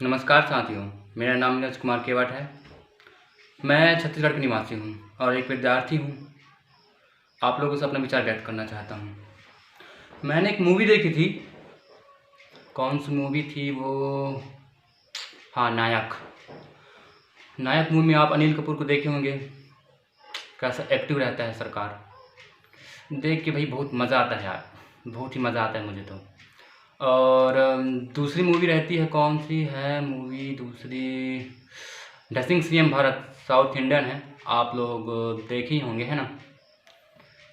नमस्कार साथियों, मेरा नाम नीरज कुमार केवट है। मैं छत्तीसगढ़ का निवासी हूँ और एक विद्यार्थी हूँ। आप लोगों से अपना विचार व्यक्त करना चाहता हूँ। मैंने एक मूवी देखी थी। कौन सी मूवी थी वो? हाँ, नायक। नायक मूवी में आप अनिल कपूर को देखे होंगे, कैसा एक्टिव रहता है सरकार। देख के भाई बहुत मज़ा आता है यार, बहुत ही मज़ा आता है मुझे तो। और दूसरी मूवी रहती है, कौन सी है मूवी दूसरी? Dressing CM Bharat, south Indian है, आप लोग देखे ही होंगे, है ना।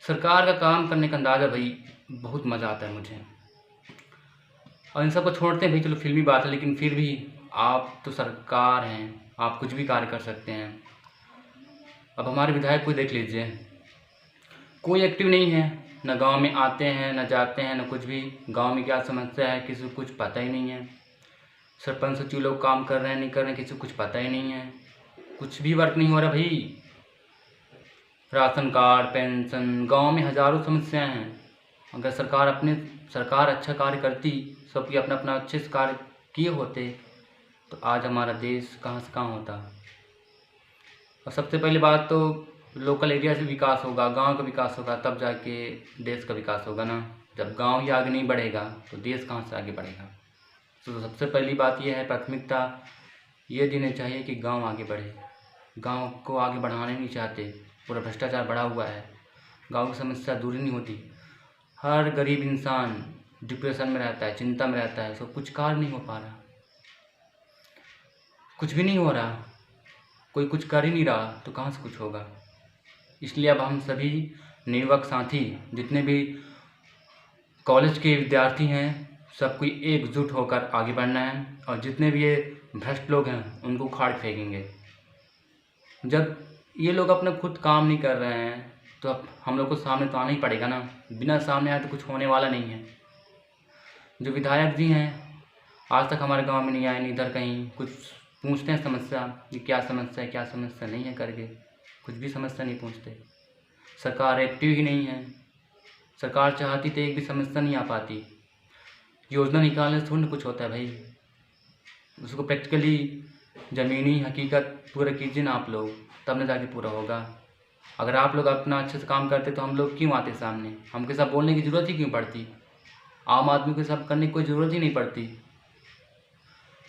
सरकार का काम करने का अंदाज़ा भाई बहुत मज़ा आता है मुझे। और इन सबको छोड़ते हैं भाई, चलो फिल्मी बात है, लेकिन फिर भी आप तो सरकार हैं, आप कुछ भी कार्य कर सकते हैं। अब हमारे विधायक को देख लीजिए, कोई एक्टिव नहीं है, न गांव में आते हैं न जाते हैं, न कुछ भी। गांव में क्या समस्या है किसी को कुछ पता ही नहीं है। सरपंच सचिव लोग काम कर रहे हैं नहीं कर रहे हैं, किसी को कुछ पता ही नहीं है। कुछ भी वर्क नहीं हो रहा भाई। राशन कार्ड, पेंशन, गांव में हज़ारों समस्याएं हैं। अगर सरकार अच्छा कार्य करती, सबकी अपना अपना अच्छे से कार्य किए होते, तो आज हमारा देश कहाँ से कहाँ होता। और सबसे पहली बात तो लोकल एरिया से विकास होगा, गांव का विकास होगा, तब जाके देश का विकास होगा ना। जब गांव ही आगे नहीं बढ़ेगा तो देश कहाँ से आगे बढ़ेगा। तो सबसे पहली बात यह है, प्राथमिकता ये देनी चाहिए कि गांव आगे बढ़े। गांव को आगे बढ़ाने नहीं चाहते, पूरा भ्रष्टाचार बढ़ा हुआ है, गांव की समस्या दूर नहीं होती। हर गरीब इंसान डिप्रेशन में रहता है, चिंता में रहता है, उसको कुछ कार्य नहीं हो पा रहा, कुछ भी नहीं हो रहा, कोई कुछ कर ही नहीं रहा, तो कहाँ से कुछ होगा। इसलिए अब हम सभी निवक साथी जितने भी कॉलेज के विद्यार्थी हैं, सबको एकजुट होकर आगे बढ़ना है। और जितने भी ये भ्रष्ट लोग हैं उनको उखाड़ फेंकेंगे। जब ये लोग अपना खुद काम नहीं कर रहे हैं तो अब हम लोग को सामने तो आना ही पड़ेगा ना। बिना सामने आए तो कुछ होने वाला नहीं है। जो विधायक जी हैं आज तक हमारे गांव में नहीं आए, नहीं इधर कहीं कुछ पूछते हैं समस्या, कि क्या समस्या है क्या समस्या नहीं है करके, कुछ भी समस्या नहीं पूछते। सरकार एक्टिव ही नहीं है। सरकार चाहती तो एक भी समस्या नहीं आ पाती। योजना निकालने से थोड़ी ना कुछ होता है भाई, उसको प्रैक्टिकली ज़मीनी हकीकत पूरा कीजिए ना आप लोग, तब न जाके पूरा होगा। अगर आप लोग अपना अच्छे से काम करते तो हम लोग क्यों आते सामने, हमके साथ बोलने की ज़रूरत ही क्यों पड़ती, आम आदमी के साथ करने की कोई ज़रूरत ही नहीं पड़ती।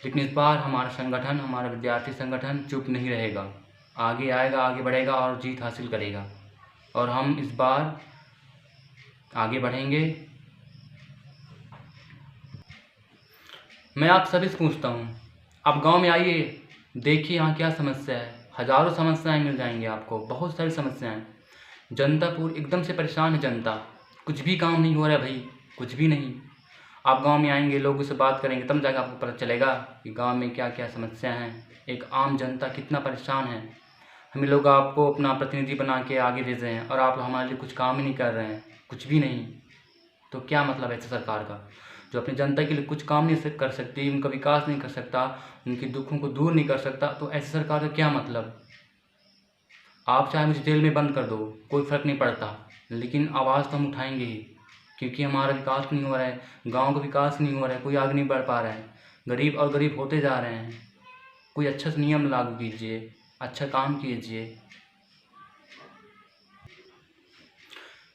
लेकिन इस बार हमारा संगठन, हमारा विद्यार्थी संगठन चुप नहीं रहेगा, आगे आएगा, आगे बढ़ेगा और जीत हासिल करेगा। और हम इस बार आगे बढ़ेंगे। मैं आप सभी से पूछता हूँ, आप गांव में आइए, देखिए यहाँ क्या समस्या है। हज़ारों समस्याएं मिल जाएंगी आपको, बहुत सारी समस्याएं। जनता पूरी एकदम से परेशान है जनता, कुछ भी काम नहीं हो रहा है भाई, कुछ भी नहीं। आप गांव में आएंगे, लोगों से बात करेंगे, तब जाकर आपको पता चलेगा कि गांव में क्या क्या समस्या हैं, एक आम जनता कितना परेशान है। हमें लोग आपको अपना प्रतिनिधि बना के आगे भेज रहे हैं और आप हमारे लिए कुछ काम ही नहीं कर रहे हैं, कुछ भी नहीं। तो क्या मतलब है ऐसे सरकार का, जो अपनी जनता के लिए कुछ काम नहीं कर सकती, उनका विकास नहीं कर सकता, उनके दुखों को दूर नहीं कर सकता, तो ऐसी सरकार का क्या मतलब। आप चाहे मुझे जेल में बंद कर दो, कोई फ़र्क नहीं पड़ता, लेकिन आवाज़ तो हम उठाएंगे ही, क्योंकि हमारा विकास नहीं हो रहा है, गांव का विकास नहीं हो रहा है, कोई आगे नहीं बढ़ पा रहा है, गरीब और गरीब होते जा रहे हैं। कोई अच्छा सा नियम लागू कीजिए, अच्छा काम कीजिए।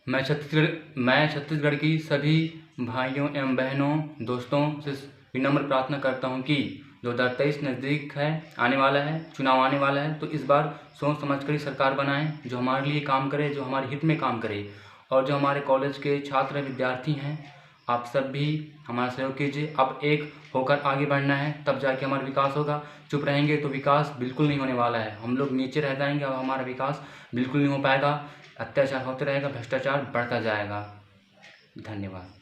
मैं छत्तीसगढ़ की सभी भाइयों एवं बहनों, दोस्तों से विनम्र प्रार्थना करता हूं कि 2023 नज़दीक है, आने वाला है, चुनाव आने वाला है, तो इस बार सोच समझ कर ही सरकार बनाएं, जो हमारे लिए काम करे, जो हमारे हित में काम करे। और जो हमारे कॉलेज के छात्र विद्यार्थी हैं, आप सब भी हमारा सहयोग कीजिए। अब एक होकर आगे बढ़ना है, तब जाके हमारा विकास होगा। चुप रहेंगे तो विकास बिल्कुल नहीं होने वाला है, हम लोग नीचे रह जाएंगे और हमारा विकास बिल्कुल नहीं हो पाएगा। अत्याचार होते रहेगा, भ्रष्टाचार बढ़ता जाएगा। धन्यवाद।